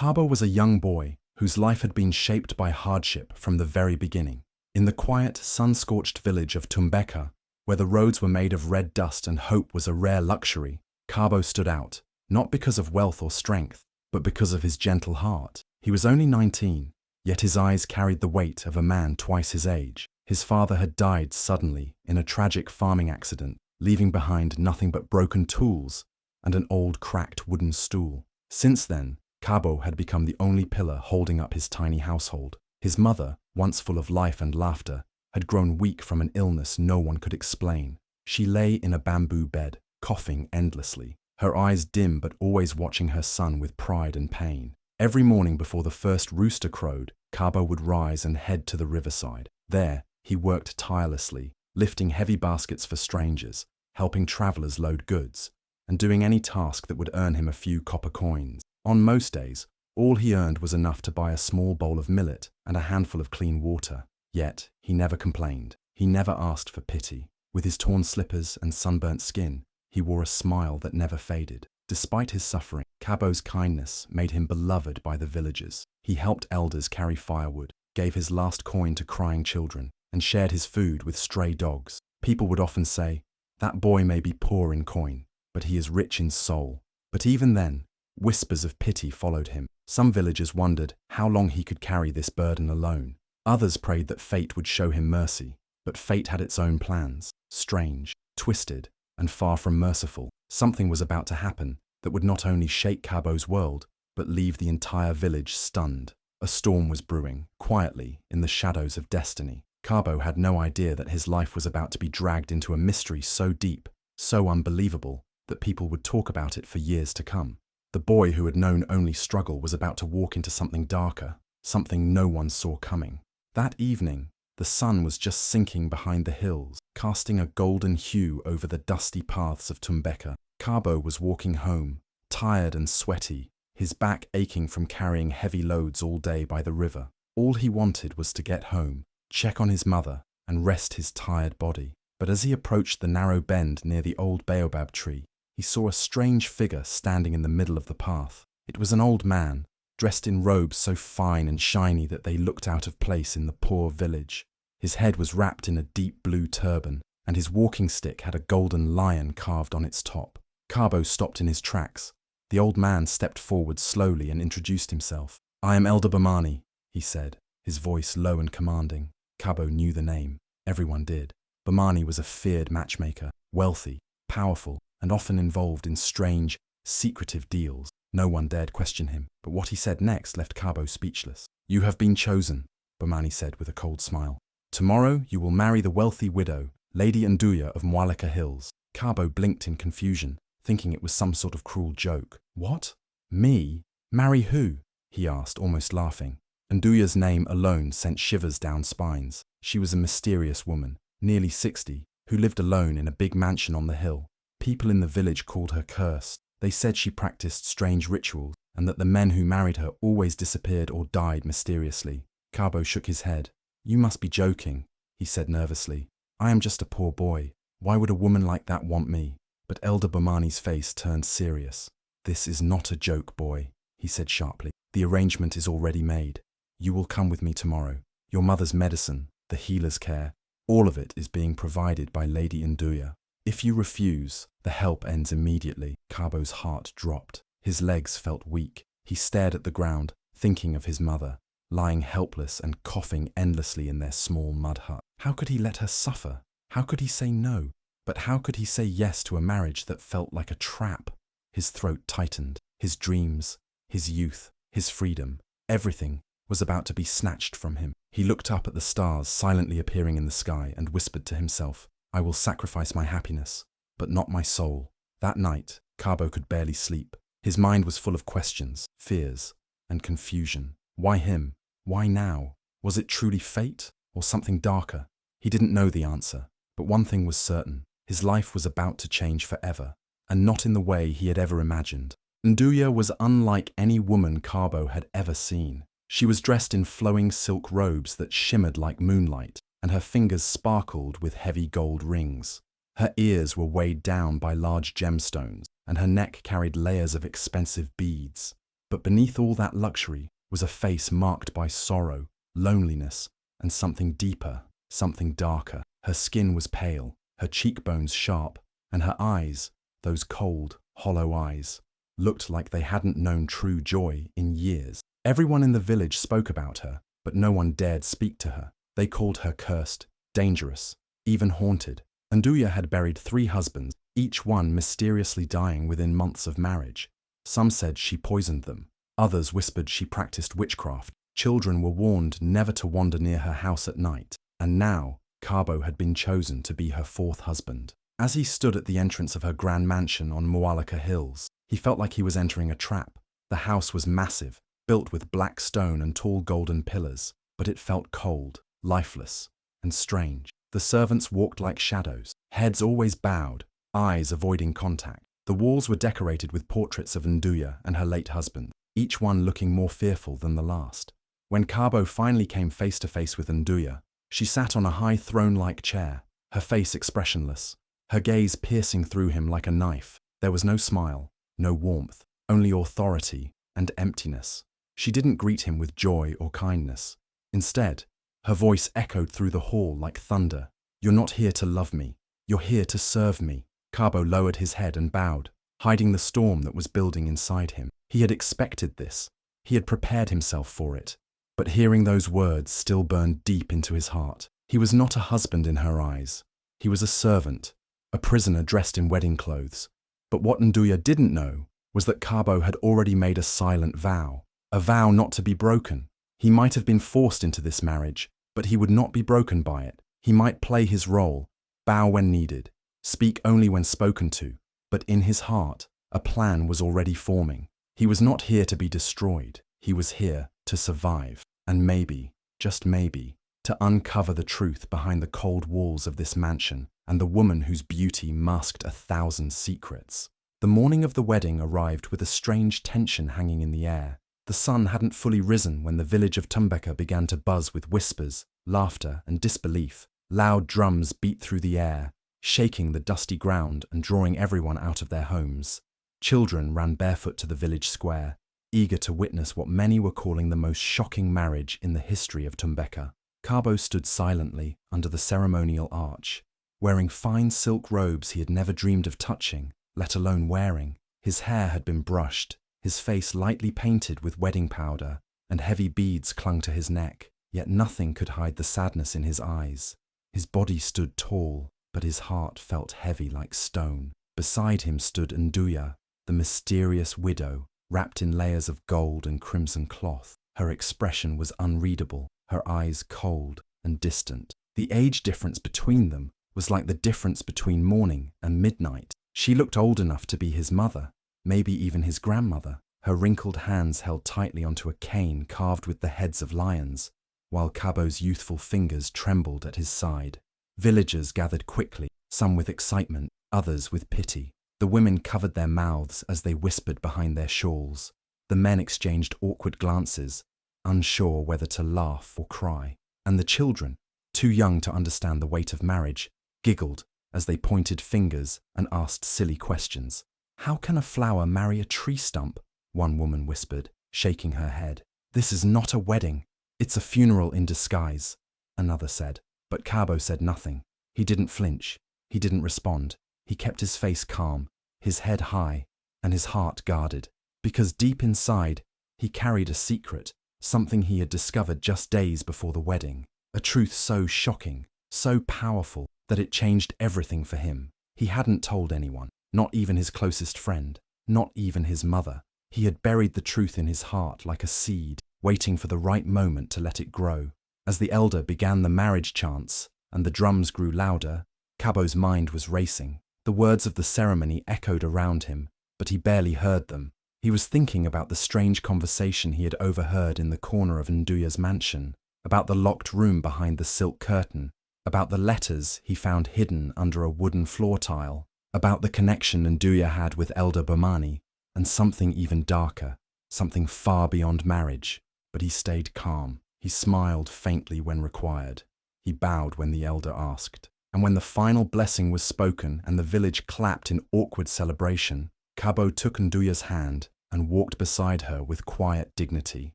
Carbo was a young boy whose life had been shaped by hardship from the very beginning. In the quiet, sun-scorched village of Tumbeka, where the roads were made of red dust and hope was a rare luxury, Carbo stood out, not because of wealth or strength, but because of his gentle heart. He was only 19, yet his eyes carried the weight of a man twice his age. His father had died suddenly in a tragic farming accident, leaving behind nothing but broken tools and an old cracked wooden stool. Since then, Carbo had become the only pillar holding up his tiny household. His mother, once full of life and laughter, had grown weak from an illness no one could explain. She lay in a bamboo bed, coughing endlessly, her eyes dim but always watching her son with pride and pain. Every morning before the first rooster crowed, Carbo would rise and head to the riverside. There, he worked tirelessly, lifting heavy baskets for strangers, helping travelers load goods, and doing any task that would earn him a few copper coins. On most days, all he earned was enough to buy a small bowl of millet and a handful of clean water. Yet, he never complained. He never asked for pity. With his torn slippers and sunburnt skin, he wore a smile that never faded. Despite his suffering, Carbo's kindness made him beloved by the villagers. He helped elders carry firewood, gave his last coin to crying children, and shared his food with stray dogs. People would often say, "That boy may be poor in coin, but he is rich in soul." But even then, whispers of pity followed him. Some villagers wondered how long he could carry this burden alone. Others prayed that fate would show him mercy. But fate had its own plans, strange, twisted, and far from merciful. Something was about to happen that would not only shake Carbo's world, but leave the entire village stunned. A storm was brewing, quietly, in the shadows of destiny. Carbo had no idea that his life was about to be dragged into a mystery so deep, so unbelievable, that people would talk about it for years to come. The boy who had known only struggle was about to walk into something darker, something no one saw coming. That evening, the sun was just sinking behind the hills, casting a golden hue over the dusty paths of Tumbeka. Carbo was walking home, tired and sweaty, his back aching from carrying heavy loads all day by the river. All he wanted was to get home, check on his mother, and rest his tired body. But as he approached the narrow bend near the old baobab tree, he saw a strange figure standing in the middle of the path. It was an old man, dressed in robes so fine and shiny that they looked out of place in the poor village. His head was wrapped in a deep blue turban, and his walking stick had a golden lion carved on its top. Carbo stopped in his tracks. The old man stepped forward slowly and introduced himself. "I am Elder Bomani," he said, his voice low and commanding. Carbo knew the name. Everyone did. Bomani was a feared matchmaker, wealthy, powerful, and often involved in strange, secretive deals. No one dared question him, but what he said next left Carbo speechless. "You have been chosen," Bomani said with a cold smile. "Tomorrow you will marry the wealthy widow, Lady Nduya of Mwaleka Hills." Carbo blinked in confusion, thinking it was some sort of cruel joke. "What? Me? Marry who?" he asked, almost laughing. Nduya's name alone sent shivers down spines. She was a mysterious woman, nearly 60, who lived alone in a big mansion on the hill. People in the village called her cursed. They said she practiced strange rituals and that the men who married her always disappeared or died mysteriously. Carbo shook his head. "You must be joking," he said nervously. "I am just a poor boy. Why would a woman like that want me?" But Elder Bomani's face turned serious. "This is not a joke, boy," he said sharply. "The arrangement is already made. You will come with me tomorrow. Your mother's medicine, the healer's care, all of it is being provided by Lady Nduya. If you refuse, the help ends immediately." Carbo's heart dropped. His legs felt weak. He stared at the ground, thinking of his mother, lying helpless and coughing endlessly in their small mud hut. How could he let her suffer? How could he say no? But how could he say yes to a marriage that felt like a trap? His throat tightened. His dreams, his youth, his freedom, everything was about to be snatched from him. He looked up at the stars silently appearing in the sky and whispered to himself, "I will sacrifice my happiness, but not my soul." That night, Carbo could barely sleep. His mind was full of questions, fears, and confusion. Why him? Why now? Was it truly fate, or something darker? He didn't know the answer, but one thing was certain. His life was about to change forever, and not in the way he had ever imagined. Nduya was unlike any woman Carbo had ever seen. She was dressed in flowing silk robes that shimmered like moonlight, and her fingers sparkled with heavy gold rings. Her ears were weighed down by large gemstones, and her neck carried layers of expensive beads. But beneath all that luxury was a face marked by sorrow, loneliness, and something deeper, something darker. Her skin was pale, her cheekbones sharp, and her eyes, those cold, hollow eyes, looked like they hadn't known true joy in years. Everyone in the village spoke about her, but no one dared speak to her. They called her cursed, dangerous, even haunted. Nduya had buried 3 husbands, each one mysteriously dying within months of marriage. Some said she poisoned them. Others whispered she practiced witchcraft. Children were warned never to wander near her house at night. And now, Carbo had been chosen to be her 4th husband. As he stood at the entrance of her grand mansion on Moalaka Hills, he felt like he was entering a trap. The house was massive, built with black stone and tall golden pillars, but it felt cold, lifeless, and strange. The servants walked like shadows, heads always bowed, eyes avoiding contact. The walls were decorated with portraits of Nduya and her late husband, each one looking more fearful than the last. When Carbo finally came face to face with Nduya, she sat on a high throne-like chair, her face expressionless, her gaze piercing through him like a knife. There was no smile, no warmth, only authority and emptiness. She didn't greet him with joy or kindness. Instead, her voice echoed through the hall like thunder. "You're not here to love me. You're here to serve me." Carbo lowered his head and bowed, hiding the storm that was building inside him. He had expected this. He had prepared himself for it. But hearing those words still burned deep into his heart. He was not a husband in her eyes. He was a servant, a prisoner dressed in wedding clothes. But what Nduya didn't know was that Carbo had already made a silent vow, a vow not to be broken. He might have been forced into this marriage, but he would not be broken by it. He might play his role, bow when needed, speak only when spoken to, but in his heart, a plan was already forming. He was not here to be destroyed. He was here to survive, and maybe, just maybe, to uncover the truth behind the cold walls of this mansion and the woman whose beauty masked 1,000 secrets. The morning of the wedding arrived with a strange tension hanging in the air. The sun hadn't fully risen when the village of Tumbeka began to buzz with whispers, laughter, and disbelief. Loud drums beat through the air, shaking the dusty ground and drawing everyone out of their homes. Children ran barefoot to the village square, eager to witness what many were calling the most shocking marriage in the history of Tumbeka. Carbo stood silently under the ceremonial arch, wearing fine silk robes he had never dreamed of touching, let alone wearing. His hair had been brushed, his face lightly painted with wedding powder, and heavy beads clung to his neck, yet nothing could hide the sadness in his eyes. His body stood tall, but his heart felt heavy like stone. Beside him stood Nduya, the mysterious widow, wrapped in layers of gold and crimson cloth. Her expression was unreadable, her eyes cold and distant. The age difference between them was like the difference between morning and midnight. She looked old enough to be his mother, maybe even his grandmother. Her wrinkled hands held tightly onto a cane carved with the heads of lions, while Carbo's youthful fingers trembled at his side. Villagers gathered quickly, some with excitement, others with pity. The women covered their mouths as they whispered behind their shawls. The men exchanged awkward glances, unsure whether to laugh or cry. And the children, too young to understand the weight of marriage, giggled as they pointed fingers and asked silly questions. "How can a flower marry a tree stump?" one woman whispered, shaking her head. "This is not a wedding. It's a funeral in disguise," another said. But Carbo said nothing. He didn't flinch. He didn't respond. He kept his face calm, his head high, and his heart guarded. Because deep inside, he carried a secret, something he had discovered just days before the wedding. A truth so shocking, so powerful, that it changed everything for him. He hadn't told anyone, not even his closest friend, not even his mother. He had buried the truth in his heart like a seed, waiting for the right moment to let it grow. As the elder began the marriage chants and the drums grew louder, Carbo's mind was racing. The words of the ceremony echoed around him, but he barely heard them. He was thinking about the strange conversation he had overheard in the corner of Nduya's mansion, about the locked room behind the silk curtain, about the letters he found hidden under a wooden floor tile, about the connection Nduya had with Elder Bomani, and something even darker, something far beyond marriage. But he stayed calm. He smiled faintly when required. He bowed when the elder asked. And when the final blessing was spoken and the village clapped in awkward celebration, Carbo took Nduya's hand and walked beside her with quiet dignity.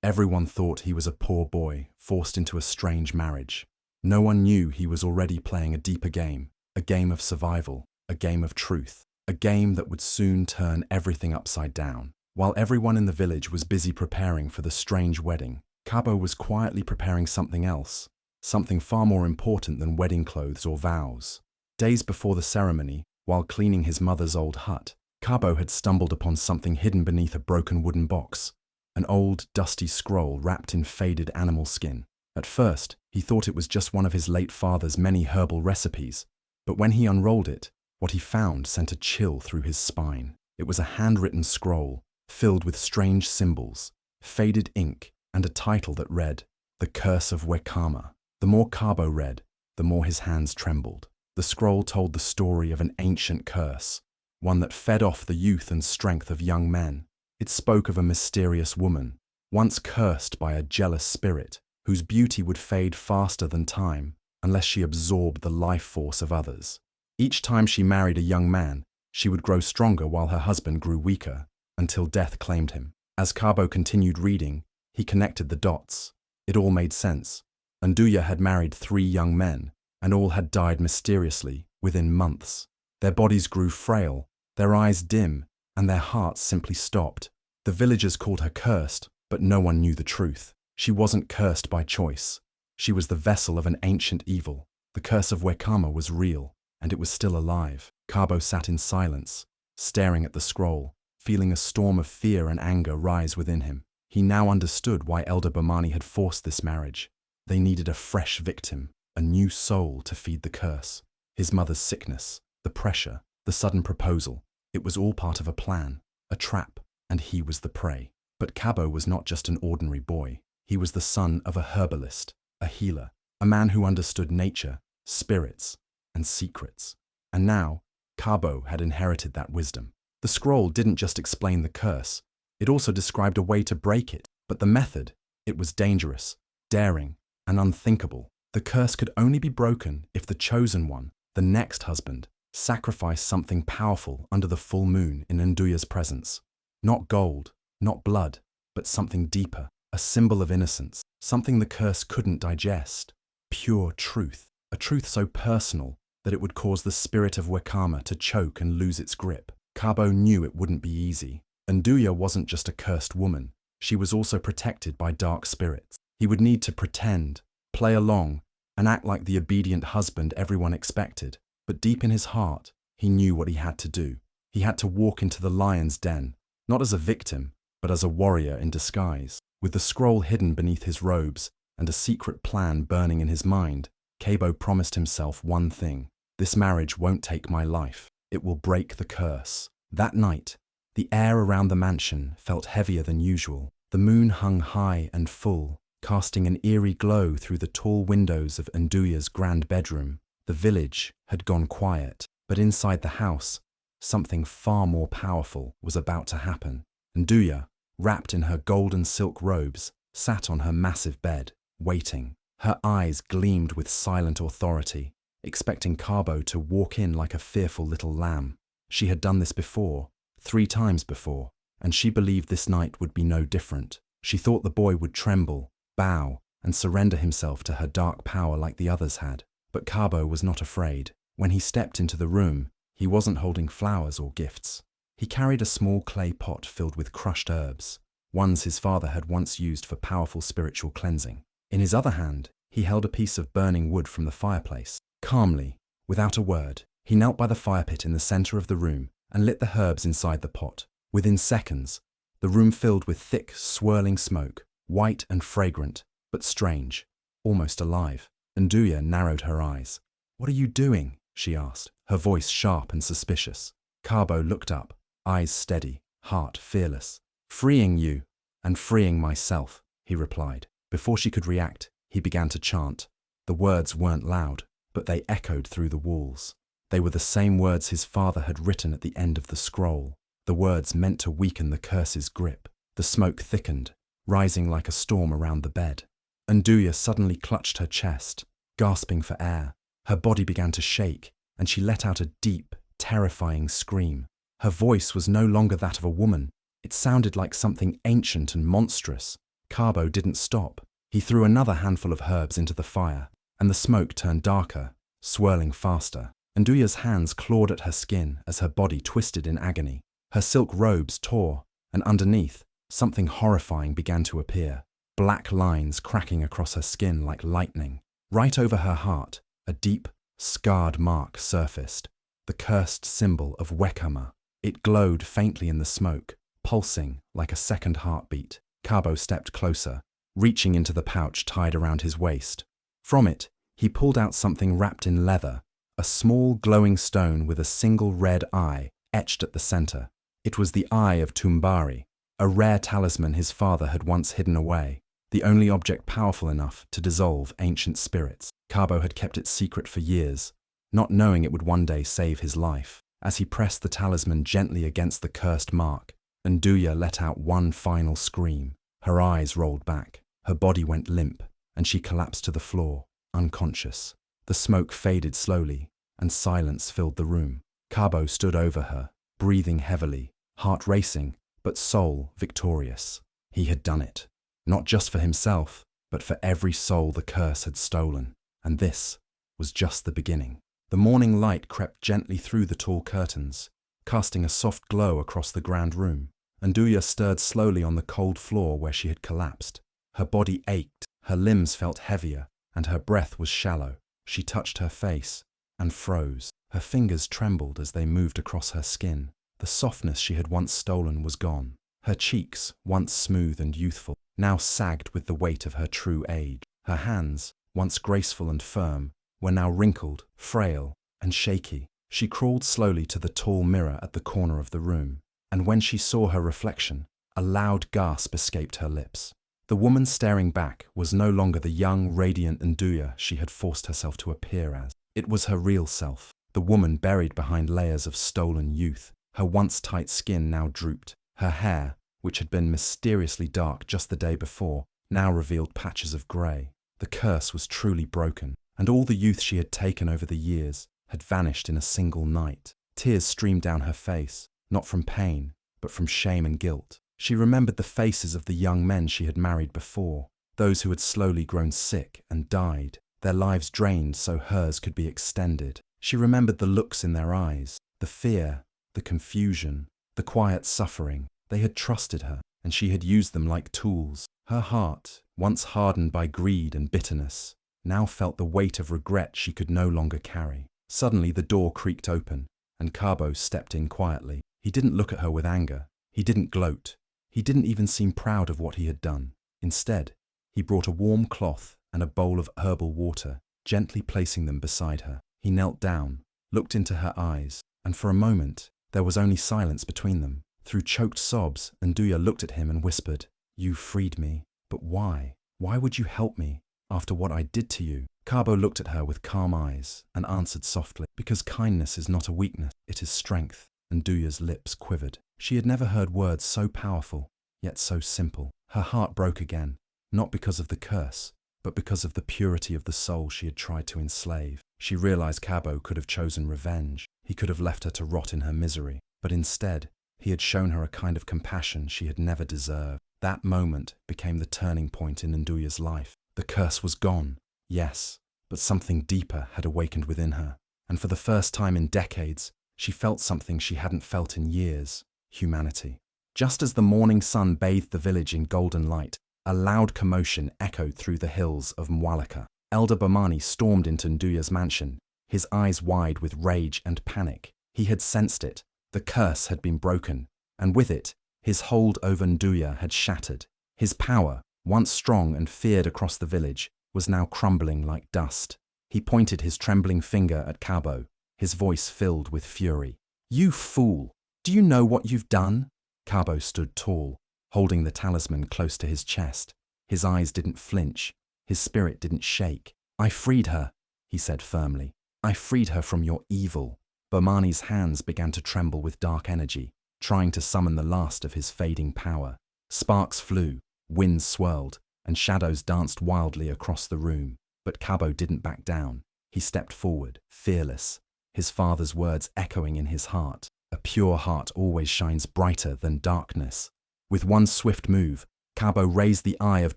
Everyone thought he was a poor boy forced into a strange marriage. No one knew he was already playing a deeper game, a game of survival, a game of truth, a game that would soon turn everything upside down. While everyone in the village was busy preparing for the strange wedding, Carbo was quietly preparing something else, something far more important than wedding clothes or vows. Days before the ceremony, while cleaning his mother's old hut, Carbo had stumbled upon something hidden beneath a broken wooden box, an old, dusty scroll wrapped in faded animal skin. At first, he thought it was just one of his late father's many herbal recipes, but when he unrolled it, what he found sent a chill through his spine. It was a handwritten scroll, filled with strange symbols, faded ink, and a title that read, "The Curse of Wekama." The more Carbo read, the more his hands trembled. The scroll told the story of an ancient curse, one that fed off the youth and strength of young men. It spoke of a mysterious woman, once cursed by a jealous spirit, whose beauty would fade faster than time unless she absorbed the life force of others. Each time she married a young man, she would grow stronger while her husband grew weaker, until death claimed him. As Carbo continued reading, he connected the dots. It all made sense. Nduya had married 3 young men, and all had died mysteriously within months. Their bodies grew frail, their eyes dim, and their hearts simply stopped. The villagers called her cursed, but no one knew the truth. She wasn't cursed by choice. She was the vessel of an ancient evil. The curse of Wekama was real, and it was still alive. Carbo sat in silence, staring at the scroll, feeling a storm of fear and anger rise within him. He now understood why Elder Bomani had forced this marriage. They needed a fresh victim, a new soul to feed the curse. His mother's sickness, the pressure, the sudden proposal. It was all part of a plan, a trap, and he was the prey. But Carbo was not just an ordinary boy. He was the son of a herbalist, a healer, a man who understood nature, spirits, and secrets. And now, Carbo had inherited that wisdom. The scroll didn't just explain the curse, it also described a way to break it. But the method, it was dangerous, daring, and unthinkable. The curse could only be broken if the chosen one, the next husband, sacrificed something powerful under the full moon in Nduya's presence. Not gold, not blood, but something deeper, a symbol of innocence, something the curse couldn't digest. Pure truth, a truth so personal that it would cause the spirit of Wekama to choke and lose its grip. Carbo knew it wouldn't be easy. Nduya wasn't just a cursed woman, she was also protected by dark spirits. He would need to pretend, play along, and act like the obedient husband everyone expected. But deep in his heart, he knew what he had to do. He had to walk into the lion's den, not as a victim, but as a warrior in disguise. With the scroll hidden beneath his robes and a secret plan burning in his mind, Carbo promised himself one thing: this marriage won't take my life, it will break the curse. That night, the air around the mansion felt heavier than usual. The moon hung high and full, casting an eerie glow through the tall windows of Nduya's grand bedroom. The village had gone quiet, but inside the house, something far more powerful was about to happen. Nduya, wrapped in her golden silk robes, sat on her massive bed, waiting. Her eyes gleamed with silent authority, expecting Carbo to walk in like a fearful little lamb. She had done this before, 3 times before, and she believed this night would be no different. She thought the boy would tremble, bow, and surrender himself to her dark power like the others had. But Carbo was not afraid. When he stepped into the room, he wasn't holding flowers or gifts. He carried a small clay pot filled with crushed herbs, ones his father had once used for powerful spiritual cleansing. In his other hand, he held a piece of burning wood from the fireplace. Calmly, without a word, he knelt by the fire pit in the center of the room and lit the herbs inside the pot. Within seconds, the room filled with thick, swirling smoke, white and fragrant, but strange, almost alive. Nduya narrowed her eyes. "What are you doing?" she asked, her voice sharp and suspicious. Carbo looked up, eyes steady, heart fearless. "Freeing you, and freeing myself," he replied. Before she could react, he began to chant. The words weren't loud, but they echoed through the walls. They were the same words his father had written at the end of the scroll, the words meant to weaken the curse's grip. The smoke thickened, rising like a storm around the bed. Nduya suddenly clutched her chest, gasping for air. Her body began to shake, and she let out a deep, terrifying scream. Her voice was no longer that of a woman, It sounded like something ancient and monstrous. Carbo didn't stop. He threw another handful of herbs into the fire, and the smoke turned darker, swirling faster. Nduya's hands clawed at her skin as her body twisted in agony. Her silk robes tore, and underneath, something horrifying began to appear. Black lines cracking across her skin like lightning. Right over her heart, a deep, scarred mark surfaced. The cursed symbol of Wekama. It glowed faintly in the smoke, pulsing like a second heartbeat. Carbo stepped closer, reaching into the pouch tied around his waist. From it, he pulled out something wrapped in leather, a small glowing stone with a single red eye etched at the center. It was the Eye of Tumbari, a rare talisman his father had once hidden away, the only object powerful enough to dissolve ancient spirits. Carbo had kept it secret for years, not knowing it would one day save his life. As he pressed the talisman gently against the cursed mark, Nduya let out one final scream. Her eyes rolled back, her body went limp, and she collapsed to the floor, unconscious. The smoke faded slowly, and silence filled the room. Carbo stood over her, breathing heavily, heart racing, but soul victorious. He had done it, not just for himself, but for every soul the curse had stolen. And this was just the beginning. The morning light crept gently through the tall curtains, casting a soft glow across the grand room. Nduya stirred slowly on the cold floor where she had collapsed. Her body ached, her limbs felt heavier, and her breath was shallow. She touched her face and froze. Her fingers trembled as they moved across her skin. The softness she had once stolen was gone. Her cheeks, once smooth and youthful, now sagged with the weight of her true age. Her hands, once graceful and firm, were now wrinkled, frail, and shaky. She crawled slowly to the tall mirror at the corner of the room, and when she saw her reflection, a loud gasp escaped her lips. The woman staring back was no longer the young, radiant Nduya she had forced herself to appear as. It was her real self, the woman buried behind layers of stolen youth. Her once tight skin now drooped. Her hair, which had been mysteriously dark just the day before, now revealed patches of grey. The curse was truly broken, and all the youth she had taken over the years had vanished in a single night. Tears streamed down her face, not from pain, but from shame and guilt. She remembered the faces of the young men she had married before, those who had slowly grown sick and died, their lives drained so hers could be extended. She remembered the looks in their eyes, the fear, the confusion, the quiet suffering. They had trusted her, and she had used them like tools. Her heart, once hardened by greed and bitterness, now felt the weight of regret she could no longer carry. Suddenly the door creaked open, and Carbo stepped in quietly. He didn't look at her with anger. He didn't gloat. He didn't even seem proud of what he had done. Instead, he brought a warm cloth and a bowl of herbal water, gently placing them beside her. He knelt down, looked into her eyes, and for a moment, there was only silence between them. Through choked sobs, Nduya looked at him and whispered, "You freed me, but why? Why would you help me after what I did to you?" Carbo looked at her with calm eyes and answered softly, "Because kindness is not a weakness, it is strength." Nduya's lips quivered. She had never heard words so powerful, yet so simple. Her heart broke again, not because of the curse, but because of the purity of the soul she had tried to enslave. She realized Carbo could have chosen revenge. He could have left her to rot in her misery, but instead, he had shown her a kind of compassion she had never deserved. That moment became the turning point in Nduya's life. The curse was gone, yes, but something deeper had awakened within her. And for the first time in decades, she felt something she hadn't felt in years: humanity. Just as the morning sun bathed the village in golden light, a loud commotion echoed through the hills of Mwalaka. Elder Bomani stormed into Nduya's mansion, his eyes wide with rage and panic. He had sensed it. The curse had been broken, and with it, his hold over Nduya had shattered. His power, once strong and feared across the village, was now crumbling like dust. He pointed his trembling finger at Carbo, his voice filled with fury. "You fool! Do you know what you've done?" Carbo stood tall, holding the talisman close to his chest. His eyes didn't flinch. His spirit didn't shake. "I freed her," he said firmly. "I freed her from your evil." Bomani's hands began to tremble with dark energy, trying to summon the last of his fading power. Sparks flew, winds swirled, and shadows danced wildly across the room. But Carbo didn't back down. He stepped forward, fearless, his father's words echoing in his heart. "A pure heart always shines brighter than darkness." With one swift move, Carbo raised the eye of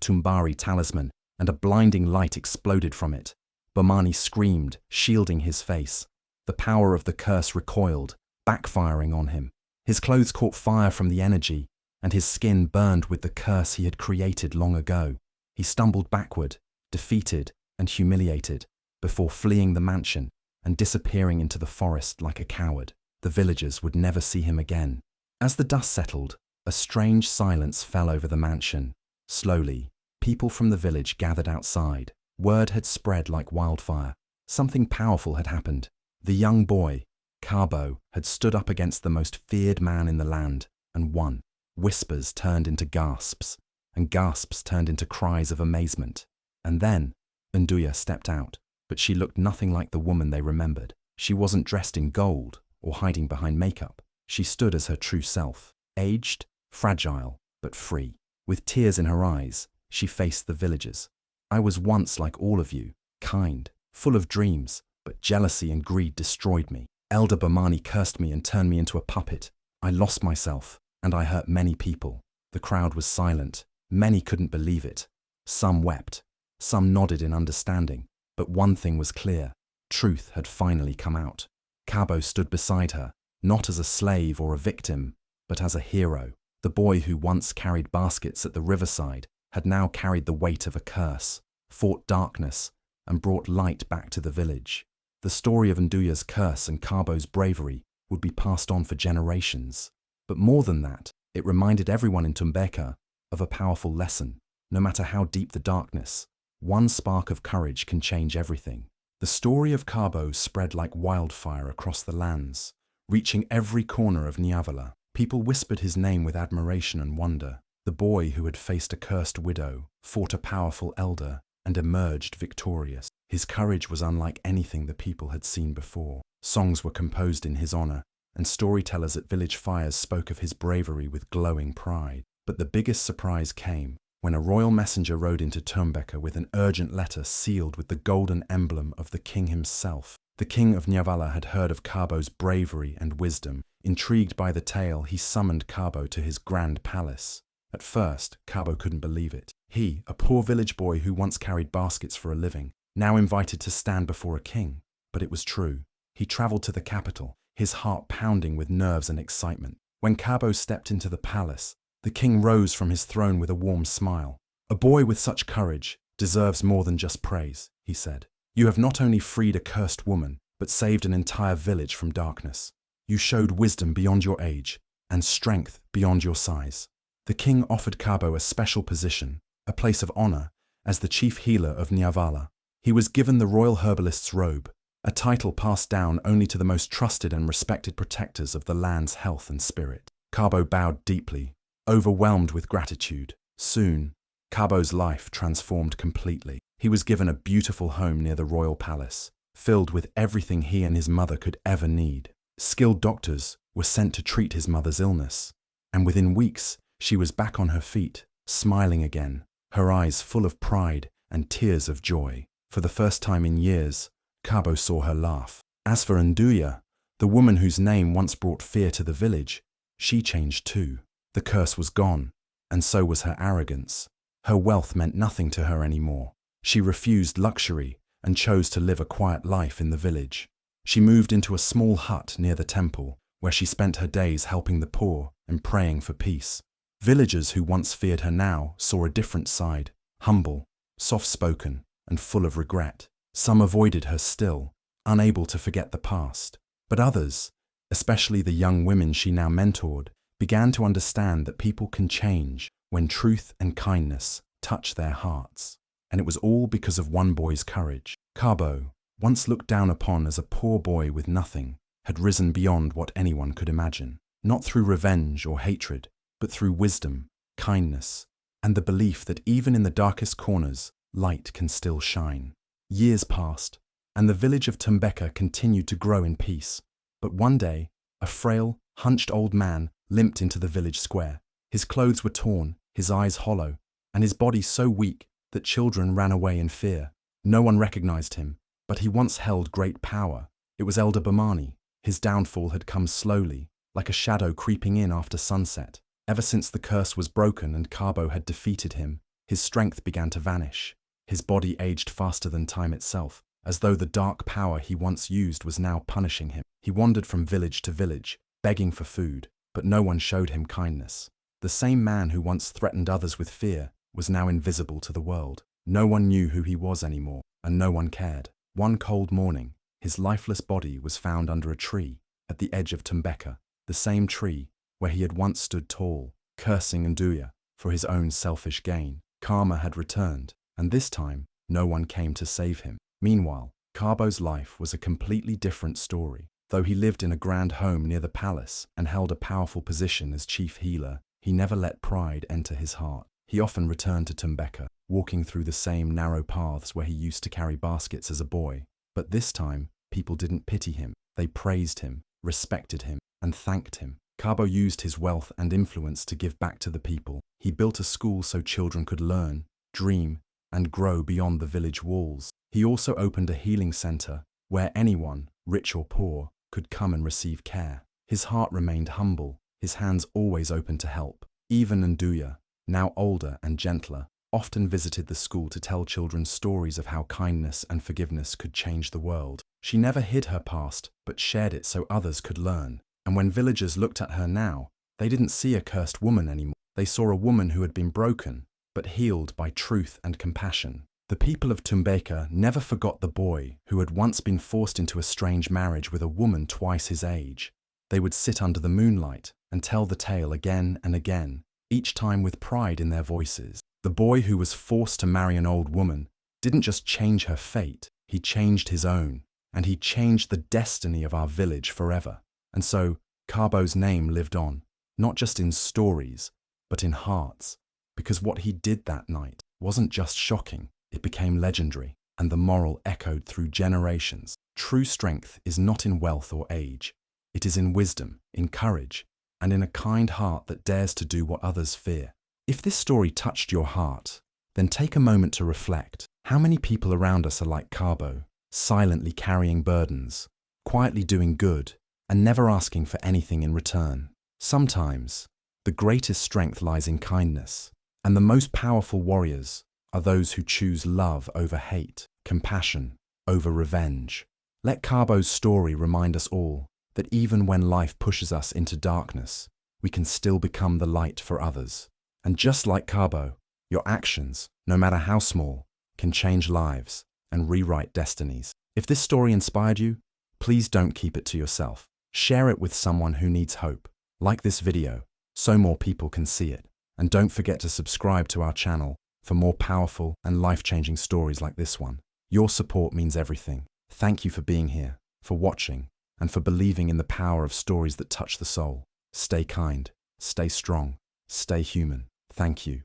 Tumbari talisman, and a blinding light exploded from it. Bomani screamed, shielding his face. The power of the curse recoiled, backfiring on him. His clothes caught fire from the energy, and his skin burned with the curse he had created long ago. He stumbled backward, defeated and humiliated, before fleeing the mansion and disappearing into the forest like a coward. The villagers would never see him again. As the dust settled, a strange silence fell over the mansion. Slowly, people from the village gathered outside. Word had spread like wildfire. Something powerful had happened. The young boy, Carbo, had stood up against the most feared man in the land and won. Whispers turned into gasps, and gasps turned into cries of amazement. And then, Nduya stepped out, but she looked nothing like the woman they remembered. She wasn't dressed in gold or hiding behind makeup. She stood as her true self, aged, fragile, but free. With tears in her eyes, she faced the villagers. I was once like all of you, kind, full of dreams, but jealousy and greed destroyed me. Elder Bomani cursed me and turned me into a puppet. I lost myself, and I hurt many people. The crowd was silent. Many couldn't believe it. Some wept. Some nodded in understanding. But one thing was clear. Truth had finally come out. Carbo stood beside her, not as a slave or a victim, but as a hero. The boy who once carried baskets at the riverside had now carried the weight of a curse, fought darkness, and brought light back to the village. The story of Nduya's curse and Carbo's bravery would be passed on for generations. But more than that, it reminded everyone in Tumbeka of a powerful lesson. No matter how deep the darkness, one spark of courage can change everything. The story of Carbo spread like wildfire across the lands, reaching every corner of Nyavala. People whispered his name with admiration and wonder. The boy who had faced a cursed widow, fought a powerful elder, and emerged victorious. His courage was unlike anything the people had seen before. Songs were composed in his honor, and storytellers at village fires spoke of his bravery with glowing pride. But the biggest surprise came when a royal messenger rode into Tumbeka with an urgent letter sealed with the golden emblem of the king himself. The king of Nyavala had heard of Carbo's bravery and wisdom. Intrigued by the tale, he summoned Carbo to his grand palace. At first, Carbo couldn't believe it. He, a poor village boy who once carried baskets for a living, now invited to stand before a king. But it was true. He traveled to the capital, his heart pounding with nerves and excitement. When Carbo stepped into the palace, the king rose from his throne with a warm smile. "A boy with such courage deserves more than just praise," he said. "You have not only freed a cursed woman, but saved an entire village from darkness. You showed wisdom beyond your age and strength beyond your size." The king offered Carbo a special position, a place of honor, as the chief healer of Nyavala. He was given the royal herbalist's robe, a title passed down only to the most trusted and respected protectors of the land's health and spirit. Carbo bowed deeply, overwhelmed with gratitude. Soon, Carbo's life transformed completely. He was given a beautiful home near the royal palace, filled with everything he and his mother could ever need. Skilled doctors were sent to treat his mother's illness, and within weeks, she was back on her feet, smiling again, her eyes full of pride and tears of joy. For the first time in years, Carbo saw her laugh. As for Nduya, the woman whose name once brought fear to the village, she changed too. The curse was gone, and so was her arrogance. Her wealth meant nothing to her anymore. She refused luxury and chose to live a quiet life in the village. She moved into a small hut near the temple, where she spent her days helping the poor and praying for peace. Villagers who once feared her now saw a different side, humble, soft-spoken, and full of regret. Some avoided her still, unable to forget the past. But others, especially the young women she now mentored, began to understand that people can change when truth and kindness touch their hearts. And it was all because of one boy's courage. Carbo, once looked down upon as a poor boy with nothing, had risen beyond what anyone could imagine. Not through revenge or hatred, but through wisdom, kindness, and the belief that even in the darkest corners, light can still shine. Years passed, and the village of Tumbeka continued to grow in peace. But one day, a frail, hunched old man limped into the village square. His clothes were torn, his eyes hollow, and his body so weak that children ran away in fear. No one recognized him, but he once held great power. It was Elder Bomani. His downfall had come slowly, like a shadow creeping in after sunset. Ever since the curse was broken and Carbo had defeated him, his strength began to vanish. His body aged faster than time itself, as though the dark power he once used was now punishing him. He wandered from village to village, begging for food, but no one showed him kindness. The same man who once threatened others with fear was now invisible to the world. No one knew who he was anymore, and no one cared. One cold morning, his lifeless body was found under a tree at the edge of Tumbeka, the same tree where he had once stood tall, cursing Nduya for his own selfish gain. Karma had returned, and this time, no one came to save him. Meanwhile, Carbo's life was a completely different story. Though he lived in a grand home near the palace and held a powerful position as chief healer, he never let pride enter his heart. He often returned to Tumbeka, walking through the same narrow paths where he used to carry baskets as a boy. But this time, people didn't pity him. They praised him, respected him, and thanked him. Carbo used his wealth and influence to give back to the people. He built a school so children could learn, dream, and grow beyond the village walls. He also opened a healing center where anyone, rich or poor, could come and receive care. His heart remained humble, his hands always open to help. Even Nduya, now older and gentler, often visited the school to tell children stories of how kindness and forgiveness could change the world. She never hid her past, but shared it so others could learn. And when villagers looked at her now, they didn't see a cursed woman anymore. They saw a woman who had been broken, but healed by truth and compassion. The people of Tumbeka never forgot the boy who had once been forced into a strange marriage with a woman twice his age. They would sit under the moonlight and tell the tale again and again, each time with pride in their voices. The boy who was forced to marry an old woman didn't just change her fate, he changed his own, and he changed the destiny of our village forever. And so, Carbo's name lived on, not just in stories, but in hearts, because what he did that night wasn't just shocking, it became legendary, and the moral echoed through generations. True strength is not in wealth or age. It is in wisdom, in courage, and in a kind heart that dares to do what others fear. If this story touched your heart, then take a moment to reflect. How many people around us are like Carbo, silently carrying burdens, quietly doing good, and never asking for anything in return? Sometimes, the greatest strength lies in kindness, and the most powerful warriors are those who choose love over hate, compassion over revenge. Let Carbo's story remind us all that even when life pushes us into darkness, we can still become the light for others. And just like Carbo, your actions, no matter how small, can change lives and rewrite destinies. If this story inspired you, please don't keep it to yourself. Share it with someone who needs hope. Like this video, so more people can see it. And don't forget to subscribe to our channel for more powerful and life-changing stories like this one. Your support means everything. Thank you for being here, for watching, and for believing in the power of stories that touch the soul. Stay kind, stay strong, stay human. Thank you.